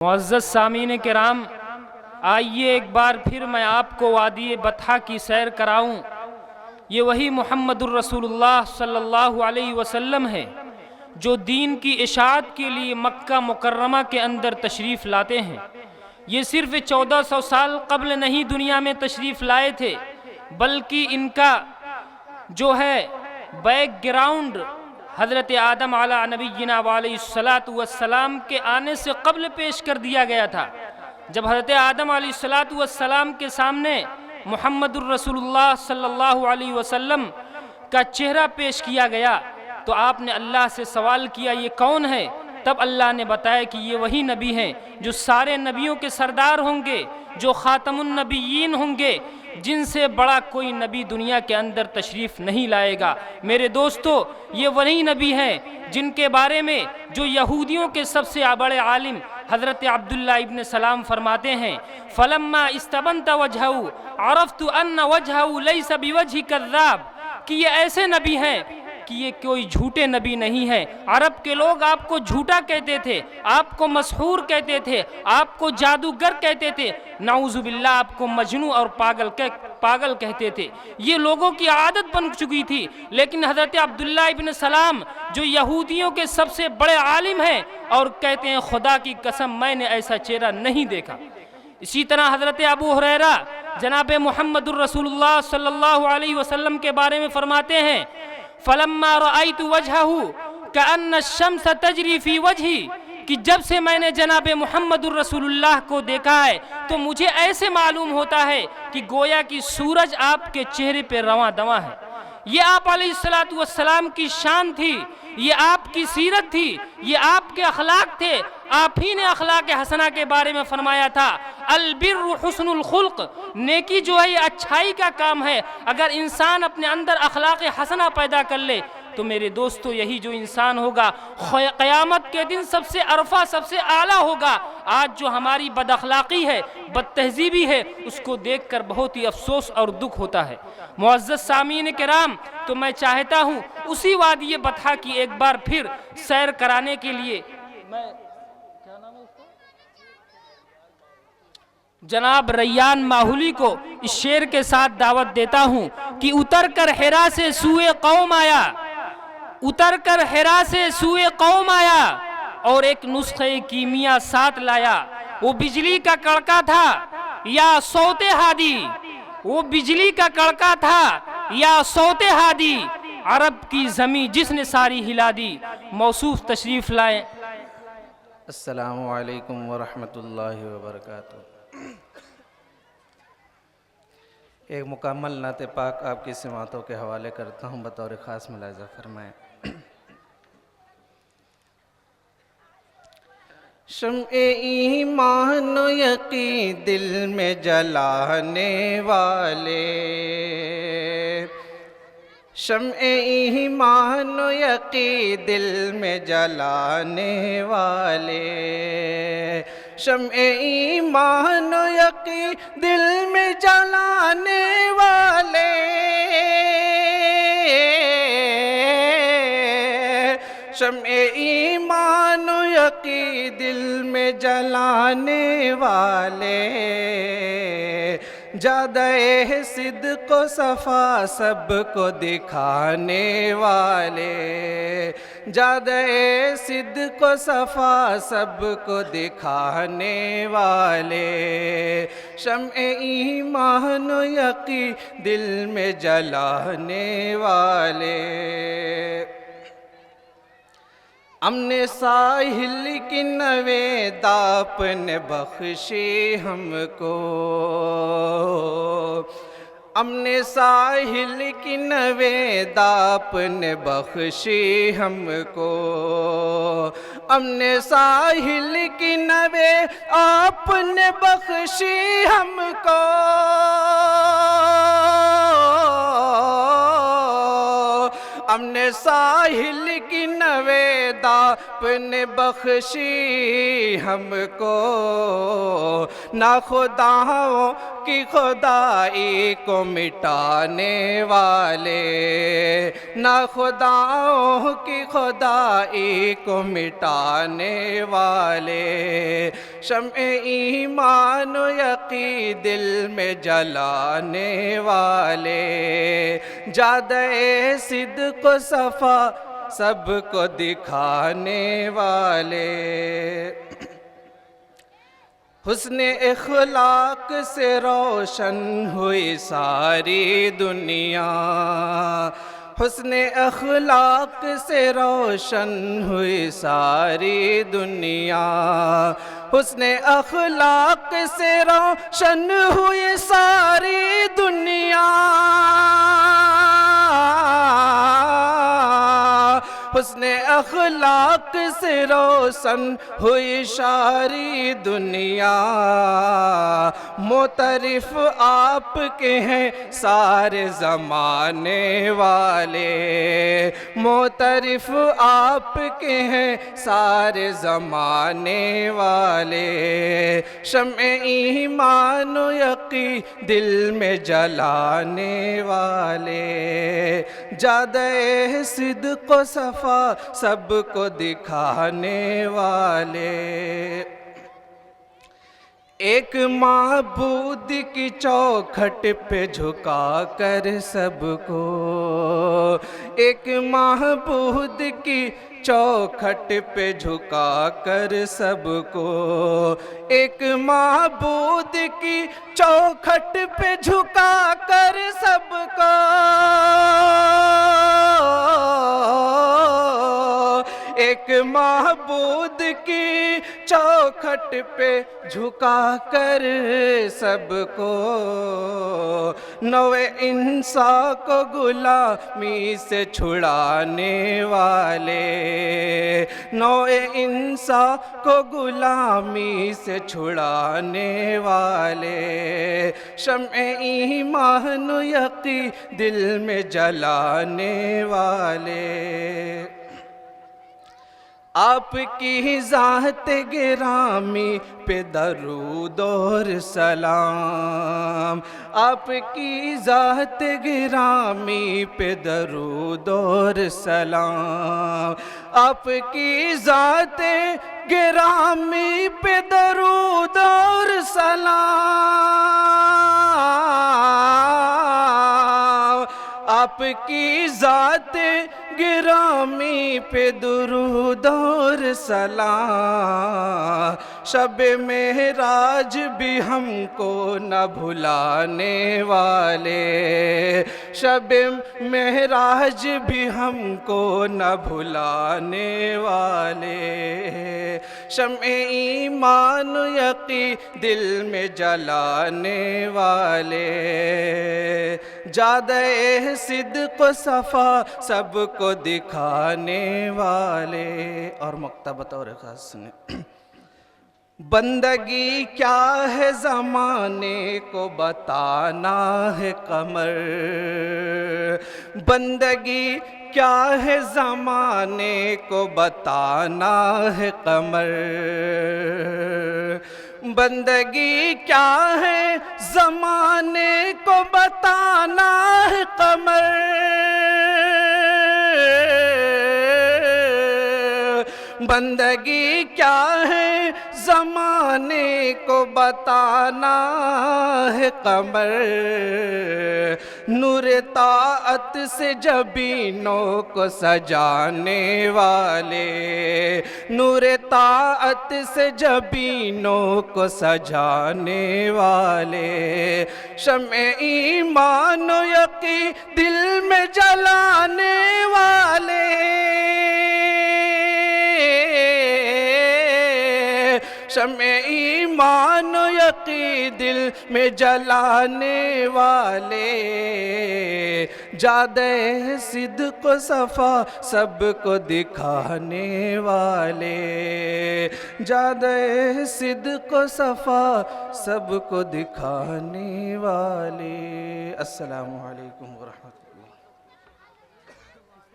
معزز سامعین کرام، آئیے ایک بار پھر میں آپ کو وادی بطحا کی سیر کراؤں۔ یہ وہی محمد الرسول اللہ صلی اللہ علیہ وسلم ہے جو دین کی اشاعت کے لیے مکہ مکرمہ کے اندر تشریف لاتے ہیں۔ یہ صرف 1400 سال قبل نہیں دنیا میں تشریف لائے تھے، بلکہ ان کا جو ہے بیک گراؤنڈ حضرت آدم علیہ نبینا علیہ السلام کے آنے سے قبل پیش کر دیا گیا تھا۔ جب حضرت آدم علیہ السلام کے سامنے محمد الرسول اللہ صلی اللہ علیہ وسلم کا چہرہ پیش کیا گیا تو آپ نے اللہ سے سوال کیا یہ کون ہے؟ تب اللہ نے بتایا کہ یہ وہی نبی ہیں جو سارے نبیوں کے سردار ہوں گے، جو خاتم النبیین ہوں گے، جن سے بڑا کوئی نبی دنیا کے اندر تشریف نہیں لائے گا۔ میرے دوستو، یہ وہی نبی ہیں جن کے بارے میں جو یہودیوں کے سب سے بڑے عالم حضرت عبداللہ ابن سلام فرماتے ہیں، فَلَمَّا اسْتَبَنْتَ وَجْهَهُ عَرَفْتُ أَنَّ وَجْهَهُ لَيْسَ بِوَجْهِ كَذَّابٍ کہ یہ ایسے نبی ہیں کہ یہ کوئی جھوٹے نبی نہیں ہے۔ عرب کے لوگ آپ کو جھوٹا کہتے تھے، آپ کو مسحور کہتے تھے، آپ کو جادوگر کہتے تھے، نعوذ باللہ آپ کو مجنون اور پاگل کہتے تھے۔ یہ لوگوں کی عادت بن چکی تھی، لیکن حضرت عبداللہ ابن سلام جو یہودیوں کے سب سے بڑے عالم ہیں اور کہتے ہیں خدا کی قسم میں نے ایسا چہرہ نہیں دیکھا۔ اسی طرح حضرت ابو ہریرہ جناب محمد الرسول اللہ صلی اللہ علیہ وسلم کے بارے میں فرماتے ہیں، فَلَمَّا رَأَيْتُ وَجْهَهُ كَأَنَّ الشَّمْسَ تَجْرِي فِي وَجْهِهِ کہ جب سے میں نے جناب محمد الرسول اللہ کو دیکھا ہے تو مجھے ایسے معلوم ہوتا ہے کہ گویا کہ سورج آپ کے چہرے پہ رواں دواں ہے۔ یہ آپ علیہ السلام کی شان تھی، یہ آپ کی سیرت تھی، یہ آپ کے اخلاق تھے۔ آپ ہی نے اخلاق حسنہ کے بارے میں فرمایا تھا، البر حسن الخلق، نیکی جو ہے یہ اچھائی کا کام ہے۔ اگر انسان اپنے اندر اخلاق حسنہ پیدا کر لے تو میرے دوستو یہی جو انسان ہوگا قیامت کے دن سب سے عرفہ سب سے اعلیٰ ہوگا۔ آج جو ہماری بد اخلاقی ہے، بد تہذیبی ہے، اس کو دیکھ کر بہت ہی افسوس اور دکھ ہوتا ہے۔ معزز سامعین کرام، تو میں چاہتا ہوں اسی وادی بطحا کی ایک بار پھر سیر کرانے کے لیے میں جناب ریان ماحولی کو اس شعر کے ساتھ دعوت دیتا ہوں کہ اتر کر حرا سے سوئے قوم آیا، اتر کر حرا سے سوئے قوم آیا اور ایک نسخہ کیمیا ساتھ لایا۔ وہ بجلی کا کڑکا تھا یا صوت ہادی، وہ بجلی کا کڑکا تھا یا صوت ہادی، عرب کی زمیں جس نے ساری ہلا دی۔ موصوف تشریف لائیں۔ السلام علیکم ورحمۃ اللہ وبرکاتہ۔ ایک مکمل نعت پاک آپ کی سماعتوں کے حوالے کرتا ہوں، بطور خاص ملاحظہ فرمائیں۔ شمع ایمان و یقین دل میں جلانے والے، شمع ایمان و یقین دل میں جلانے والے، شمع ایمان و یقین دل میں جلانے والے، شمع ایمان و یقین دل میں جلانے والے، جادہ صدق و صفا سب کو دکھانے والے، جادہ صدق و صفا سب کو دکھانے والے، شمع ایمان و یقین دل میں جلانے والے۔ امن ساحل کی نوید آپ نے بخشی ہم کو، امن ساحل کی نوید آپ نے بخشی ہم کو، امن ساحل کی نوید آپ نے بخشی ہم کو، امن ساحل کی نوید آپ نے بخشی ہم کو، نہ خداؤں کی خدائی کو مٹانے والے، نہ خداؤں کی خدائی کو مٹانے والے، شمع ایمان و یقین دل میں جلانے والے، جادہ صدق و صفا سب کو دکھانے والے، حسن اخلاق سے روشن ہوئی ساری دنیا، حسن اخلاق سے روشن ہوئی ساری دنیا، حسن اخلاق سے روشن ہوئی ساری دنیا، حسن اخلاق سے روشن ہوئی ساری دنیا، معترف آپ کے ہیں سارے زمانے والے، معترف آپ کے ہیں سارے زمانے والے، شمع ایمان و یقین دل میں جلانے والے، جادہ صدق و صفا سب کو دکھانے والے، ایک معبود کی چوکھٹ پہ جھکا کر سب کو، ایک معبود کی چوکھٹ پہ جھکا کر سب کو، ایک معبود کی چوکھٹ پہ جھکا کر سب کو، ایک معبود کی چوکھٹ پہ جھکا کر سب کو، نوع انسان کو غلامی سے چھڑانے والے، نوع انسان کو غلامی سے چھڑانے والے، شمع ایمان و یقین دل میں جلانے والے، آپ کی ذات گرامی پہ درود اور سلام، آپ کی ذات گرامی پہ درود اور سلام، آپ کی ذات گرامی پہ درود اور سلام، آپ کی ذات گرامی پہ درود اور سلام، شب معراج بھی ہم کو نہ بھلانے والے، شب معراج بھی ہم کو نہ بھلانے والے، شمع ایمان و یقین دل میں جلانے والے، جادہ صدق و صفا سب کو دکھانے والے، اور مقطع بطور خاص سنیں، بندگی کیا ہے زمانے کو بتانا ہے قمر، بندگی کیا ہے زمانے کو بتانا ہے قمر، بندگی کیا ہے زمانے کو بتانا ہے قمر، بندگی کیا ہے زمانے کو بتانا ہے قمر، نور طاعت سے جبینوں کو سجانے والے، نور طاعت سے جبینوں کو سجانے والے، شمع ایمان و یقین دل میں جلانے والے، شمع ایمان و یقین دل میں جلانے والے، جادہ صدق و صفا سب کو دکھانے والے، جادہ صدق و صفا سب کو دکھانے والے۔ السلام علیکم ورحمۃ اللہ۔